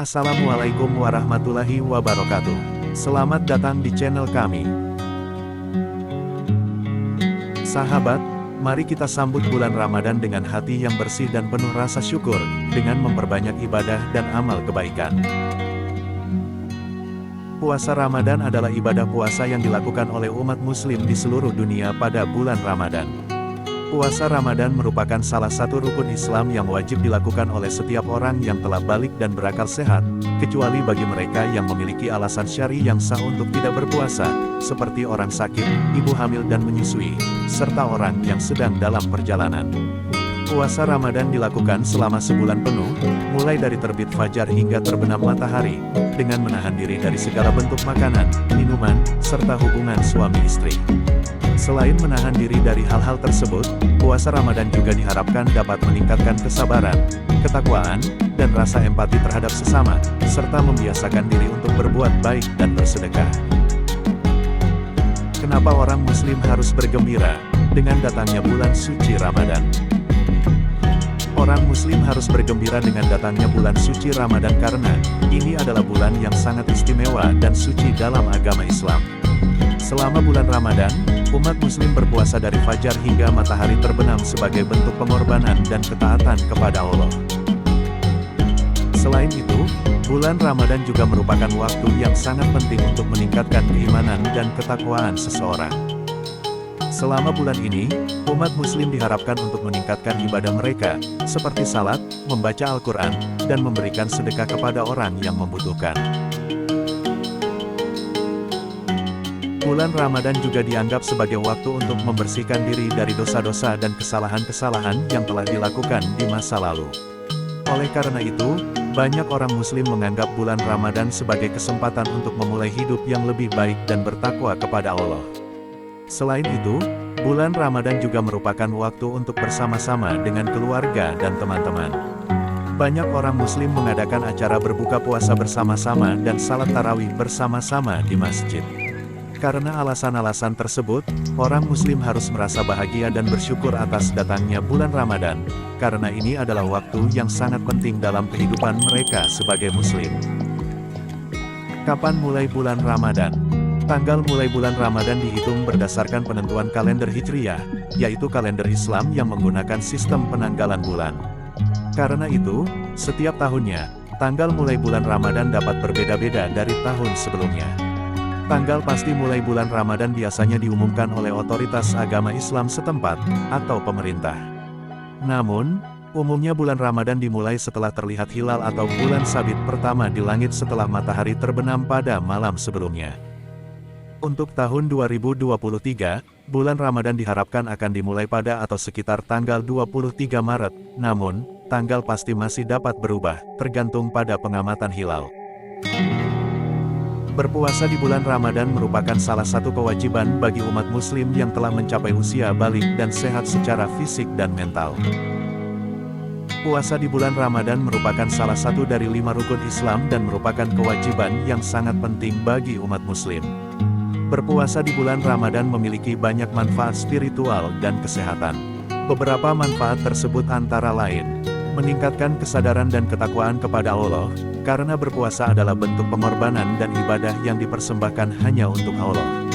Assalamualaikum warahmatullahi wabarakatuh. Selamat datang di channel kami. Sahabat, mari kita sambut bulan Ramadan dengan hati yang bersih dan penuh rasa syukur, dengan memperbanyak ibadah dan amal kebaikan. Puasa Ramadan adalah ibadah puasa yang dilakukan oleh umat muslim di seluruh dunia pada bulan Ramadan. Puasa Ramadan merupakan salah satu rukun Islam yang wajib dilakukan oleh setiap orang yang telah balik dan berakal sehat, kecuali bagi mereka yang memiliki alasan syar'i yang sah untuk tidak berpuasa, seperti orang sakit, ibu hamil dan menyusui, serta orang yang sedang dalam perjalanan. Puasa Ramadan dilakukan selama sebulan penuh, mulai dari terbit fajar hingga terbenam matahari, dengan menahan diri dari segala bentuk makanan, minuman, serta hubungan suami istri. Selain menahan diri dari hal-hal tersebut, puasa Ramadan juga diharapkan dapat meningkatkan kesabaran, ketakwaan, dan rasa empati terhadap sesama, serta membiasakan diri untuk berbuat baik dan bersedekah. Kenapa orang Muslim harus bergembira dengan datangnya bulan suci Ramadan? Orang Muslim harus bergembira dengan datangnya bulan suci Ramadan karena ini adalah bulan yang sangat istimewa dan suci dalam agama Islam. Selama bulan Ramadan, umat muslim berpuasa dari fajar hingga matahari terbenam sebagai bentuk pengorbanan dan ketaatan kepada Allah. Selain itu, bulan Ramadan juga merupakan waktu yang sangat penting untuk meningkatkan keimanan dan ketakwaan seseorang. Selama bulan ini, umat muslim diharapkan untuk meningkatkan ibadah mereka, seperti salat, membaca Al-Quran, dan memberikan sedekah kepada orang yang membutuhkan. Bulan Ramadan juga dianggap sebagai waktu untuk membersihkan diri dari dosa-dosa dan kesalahan-kesalahan yang telah dilakukan di masa lalu. Oleh karena itu, banyak orang Muslim menganggap bulan Ramadan sebagai kesempatan untuk memulai hidup yang lebih baik dan bertakwa kepada Allah. Selain itu, bulan Ramadan juga merupakan waktu untuk bersama-sama dengan keluarga dan teman-teman. Banyak orang Muslim mengadakan acara berbuka puasa bersama-sama dan salat tarawih bersama-sama di masjid. Karena alasan-alasan tersebut, orang Muslim harus merasa bahagia dan bersyukur atas datangnya bulan Ramadan, karena ini adalah waktu yang sangat penting dalam kehidupan mereka sebagai Muslim. Kapan mulai bulan Ramadan? Tanggal mulai bulan Ramadan dihitung berdasarkan penentuan kalender Hijriyah, yaitu kalender Islam yang menggunakan sistem penanggalan bulan. Karena itu, setiap tahunnya, tanggal mulai bulan Ramadan dapat berbeda-beda dari tahun sebelumnya. Tanggal pasti mulai bulan Ramadan biasanya diumumkan oleh otoritas agama Islam setempat, atau pemerintah. Namun, umumnya bulan Ramadan dimulai setelah terlihat hilal atau bulan sabit pertama di langit setelah matahari terbenam pada malam sebelumnya. Untuk tahun 2023, bulan Ramadan diharapkan akan dimulai pada atau sekitar tanggal 23 Maret, namun, tanggal pasti masih dapat berubah, tergantung pada pengamatan hilal. Berpuasa di bulan Ramadan merupakan salah satu kewajiban bagi umat muslim yang telah mencapai usia balik dan sehat secara fisik dan mental. Puasa di bulan Ramadan merupakan salah satu dari 5 rukun Islam dan merupakan kewajiban yang sangat penting bagi umat muslim. Berpuasa di bulan Ramadan memiliki banyak manfaat spiritual dan kesehatan. Beberapa manfaat tersebut antara lain: meningkatkan kesadaran dan ketakwaan kepada Allah, karena berpuasa adalah bentuk pengorbanan dan ibadah yang dipersembahkan hanya untuk Allah.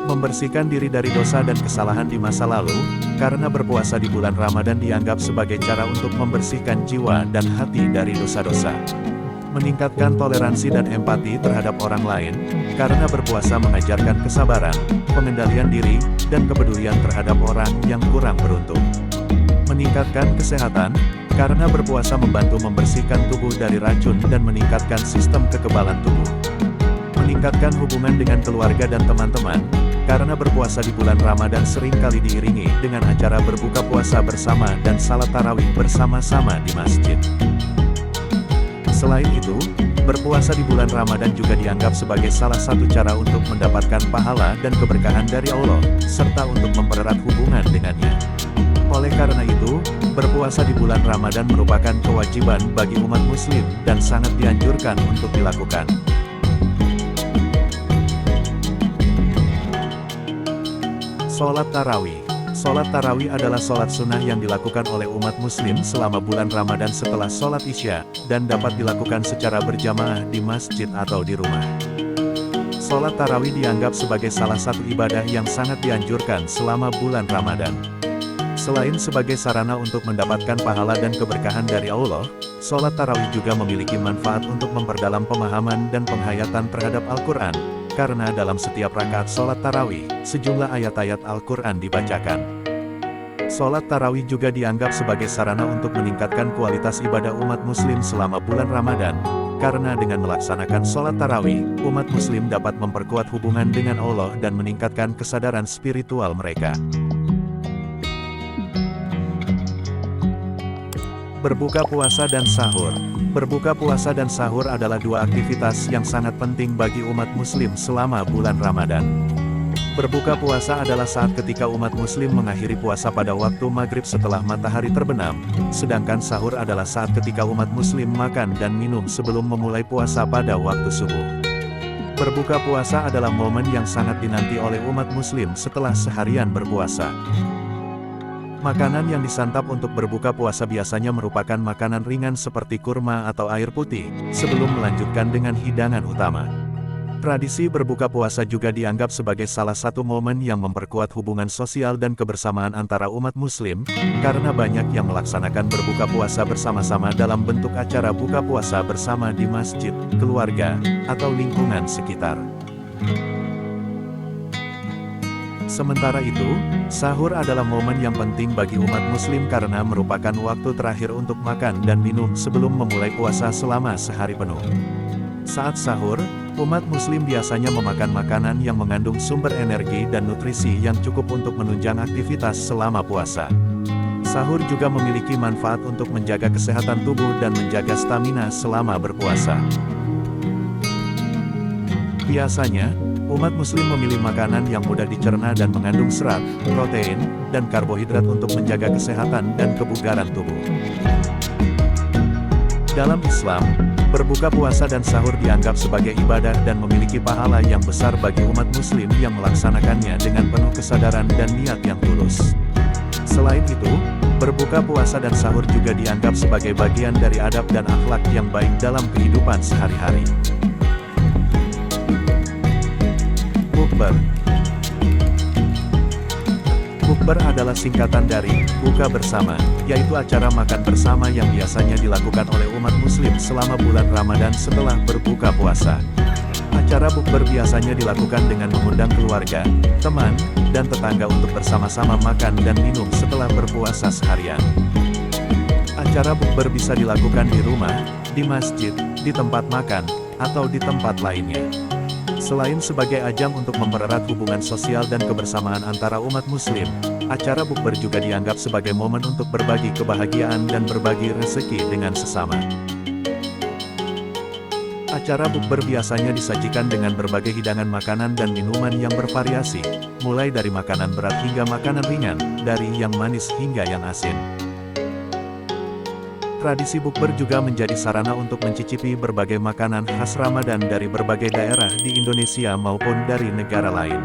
Membersihkan diri dari dosa dan kesalahan di masa lalu, karena berpuasa di bulan Ramadan dianggap sebagai cara untuk membersihkan jiwa dan hati dari dosa-dosa. Meningkatkan toleransi dan empati terhadap orang lain, karena berpuasa mengajarkan kesabaran, pengendalian diri, dan kepedulian terhadap orang yang kurang beruntung. Meningkatkan kesehatan, karena berpuasa membantu membersihkan tubuh dari racun dan meningkatkan sistem kekebalan tubuh. Meningkatkan hubungan dengan keluarga dan teman-teman, karena berpuasa di bulan Ramadan seringkali diiringi dengan acara berbuka puasa bersama dan salat tarawih bersama-sama di masjid. Selain itu, berpuasa di bulan Ramadan juga dianggap sebagai salah satu cara untuk mendapatkan pahala dan keberkahan dari Allah, serta untuk mempererat hubungan dengannya. Oleh karena itu, berpuasa di bulan Ramadan merupakan kewajiban bagi umat muslim dan sangat dianjurkan untuk dilakukan. Sholat tarawih. Sholat tarawih adalah sholat sunnah yang dilakukan oleh umat muslim selama bulan Ramadan setelah sholat Isya, dan dapat dilakukan secara berjamaah di masjid atau di rumah. Sholat tarawih dianggap sebagai salah satu ibadah yang sangat dianjurkan selama bulan Ramadan. Selain sebagai sarana untuk mendapatkan pahala dan keberkahan dari Allah, sholat tarawih juga memiliki manfaat untuk memperdalam pemahaman dan penghayatan terhadap Al-Quran, karena dalam setiap rakaat sholat tarawih, sejumlah ayat-ayat Al-Quran dibacakan. Sholat tarawih juga dianggap sebagai sarana untuk meningkatkan kualitas ibadah umat muslim selama bulan Ramadan, karena dengan melaksanakan sholat tarawih, umat muslim dapat memperkuat hubungan dengan Allah dan meningkatkan kesadaran spiritual mereka. Berbuka puasa dan sahur. Berbuka puasa dan sahur adalah dua aktivitas yang sangat penting bagi umat muslim selama bulan Ramadan. Berbuka puasa adalah saat ketika umat muslim mengakhiri puasa pada waktu maghrib setelah matahari terbenam, sedangkan sahur adalah saat ketika umat muslim makan dan minum sebelum memulai puasa pada waktu subuh. Berbuka puasa adalah momen yang sangat dinanti oleh umat muslim setelah seharian berpuasa. Makanan yang disantap untuk berbuka puasa biasanya merupakan makanan ringan seperti kurma atau air putih, sebelum melanjutkan dengan hidangan utama. Tradisi berbuka puasa juga dianggap sebagai salah satu momen yang memperkuat hubungan sosial dan kebersamaan antara umat muslim, karena banyak yang melaksanakan berbuka puasa bersama-sama dalam bentuk acara buka puasa bersama di masjid, keluarga, atau lingkungan sekitar. Sementara itu, sahur adalah momen yang penting bagi umat muslim karena merupakan waktu terakhir untuk makan dan minum sebelum memulai puasa selama sehari penuh. Saat sahur, umat muslim biasanya memakan makanan yang mengandung sumber energi dan nutrisi yang cukup untuk menunjang aktivitas selama puasa. Sahur juga memiliki manfaat untuk menjaga kesehatan tubuh dan menjaga stamina selama berpuasa. Biasanya, umat muslim memilih makanan yang mudah dicerna dan mengandung serat, protein, dan karbohidrat untuk menjaga kesehatan dan kebugaran tubuh. Dalam Islam, berbuka puasa dan sahur dianggap sebagai ibadah dan memiliki pahala yang besar bagi umat muslim yang melaksanakannya dengan penuh kesadaran dan niat yang tulus. Selain itu, berbuka puasa dan sahur juga dianggap sebagai bagian dari adab dan akhlak yang baik dalam kehidupan sehari-hari. Bukber. Bukber adalah singkatan dari buka bersama, yaitu acara makan bersama yang biasanya dilakukan oleh umat muslim selama bulan Ramadan setelah berbuka puasa. Acara bukber biasanya dilakukan dengan mengundang keluarga, teman, dan tetangga untuk bersama-sama makan dan minum setelah berpuasa seharian. Acara bukber bisa dilakukan di rumah, di masjid, di tempat makan, atau di tempat lainnya. Selain sebagai ajang untuk mempererat hubungan sosial dan kebersamaan antara umat muslim, acara bukber juga dianggap sebagai momen untuk berbagi kebahagiaan dan berbagi rezeki dengan sesama. Acara bukber biasanya disajikan dengan berbagai hidangan makanan dan minuman yang bervariasi, mulai dari makanan berat hingga makanan ringan, dari yang manis hingga yang asin. Tradisi bukber juga menjadi sarana untuk mencicipi berbagai makanan khas Ramadan dari berbagai daerah di Indonesia maupun dari negara lain.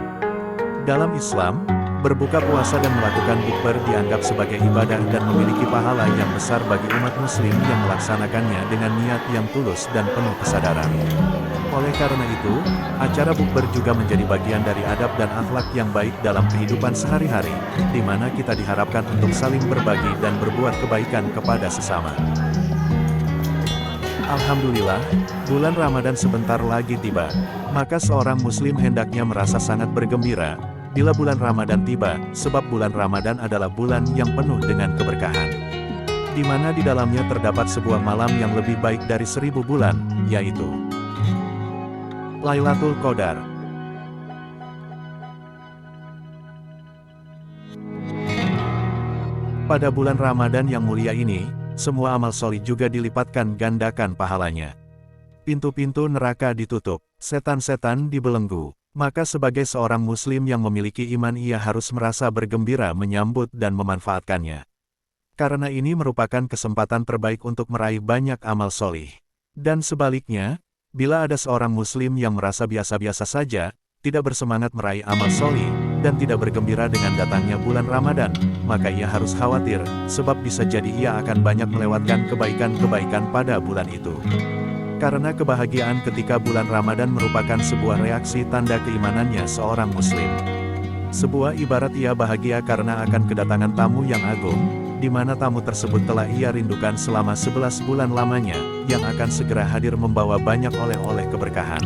Dalam Islam, berbuka puasa dan melakukan bukber dianggap sebagai ibadah dan memiliki pahala yang besar bagi umat muslim yang melaksanakannya dengan niat yang tulus dan penuh kesadaran. Oleh karena itu, acara bukber juga menjadi bagian dari adab dan akhlak yang baik dalam kehidupan sehari-hari, di mana kita diharapkan untuk saling berbagi dan berbuat kebaikan kepada sesama. Alhamdulillah, bulan Ramadan sebentar lagi tiba, maka seorang muslim hendaknya merasa sangat bergembira bila bulan Ramadan tiba, sebab bulan Ramadan adalah bulan yang penuh dengan keberkahan, di mana di dalamnya terdapat sebuah malam yang lebih baik dari 1000 bulan, yaitu Lailatul Qadar. Pada bulan Ramadan yang mulia ini, semua amal solih juga dilipatkan gandakan pahalanya. Pintu-pintu neraka ditutup, setan-setan dibelenggu. Maka sebagai seorang muslim yang memiliki iman ia harus merasa bergembira menyambut dan memanfaatkannya. Karena ini merupakan kesempatan terbaik untuk meraih banyak amal solih. Dan sebaliknya, bila ada seorang muslim yang merasa biasa-biasa saja, tidak bersemangat meraih amal solih, dan tidak bergembira dengan datangnya bulan Ramadan, maka ia harus khawatir, sebab bisa jadi ia akan banyak melewatkan kebaikan-kebaikan pada bulan itu. Karena kebahagiaan ketika bulan Ramadan merupakan sebuah reaksi tanda keimanannya seorang muslim. Sebuah ibarat ia bahagia karena akan kedatangan tamu yang agung, di mana tamu tersebut telah ia rindukan selama 11 bulan lamanya, yang akan segera hadir membawa banyak oleh-oleh keberkahan.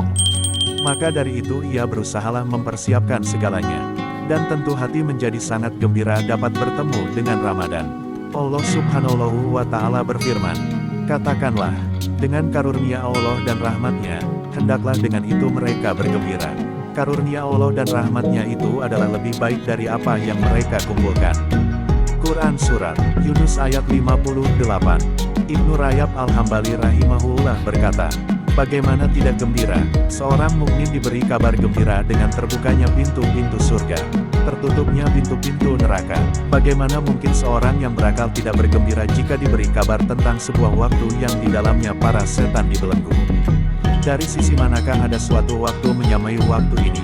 Maka dari itu ia berusahalah mempersiapkan segalanya. Dan tentu hati menjadi sangat gembira dapat bertemu dengan Ramadan. Allah Subhanahu wa Ta'ala berfirman, "Katakanlah, dengan karunia Allah dan rahmatnya, hendaklah dengan itu mereka bergembira. Karunia Allah dan rahmatnya itu adalah lebih baik dari apa yang mereka kumpulkan." Quran Surat Yunus ayat 58. Ibnu Rajab Al-Hambali rahimahullah berkata, bagaimana tidak gembira, seorang mukmin diberi kabar gembira dengan terbukanya pintu-pintu surga, tertutupnya pintu-pintu neraka. Bagaimana mungkin seorang yang berakal tidak bergembira jika diberi kabar tentang sebuah waktu yang di dalamnya para setan dibelenggu? Dari sisi manakah ada suatu waktu menyamai waktu ini?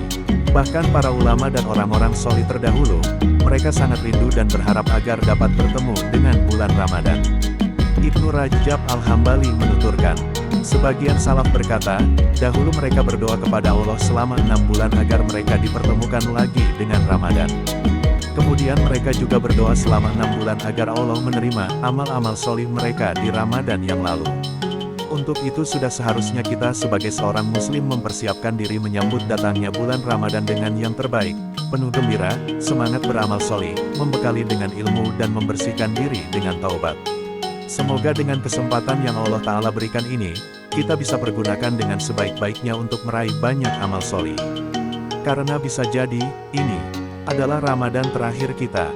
Bahkan para ulama dan orang-orang solih terdahulu, mereka sangat rindu dan berharap agar dapat bertemu dengan bulan Ramadan. Ibnu Rajab Al-Hambali menuturkan, sebagian salaf berkata, dahulu mereka berdoa kepada Allah selama 6 bulan agar mereka dipertemukan lagi dengan Ramadan. Kemudian mereka juga berdoa selama 6 bulan agar Allah menerima amal-amal solih mereka di Ramadan yang lalu. Untuk itu sudah seharusnya kita sebagai seorang muslim mempersiapkan diri menyambut datangnya bulan Ramadan dengan yang terbaik, penuh gembira, semangat beramal solih, membekali dengan ilmu dan membersihkan diri dengan taubat. Semoga dengan kesempatan yang Allah Ta'ala berikan ini, kita bisa pergunakan dengan sebaik-baiknya untuk meraih banyak amal solih. Karena bisa jadi, ini adalah Ramadan terakhir kita.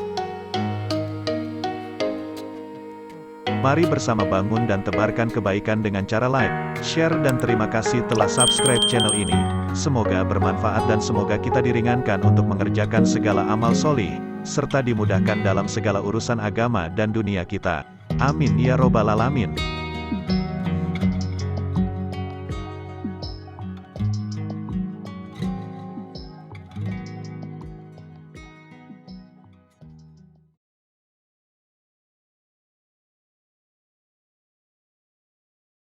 Mari bersama bangun dan tebarkan kebaikan dengan cara like, share dan terima kasih telah subscribe channel ini. Semoga bermanfaat dan semoga kita diringankan untuk mengerjakan segala amal solih, serta dimudahkan dalam segala urusan agama dan dunia kita. Amin ya robbal alamin.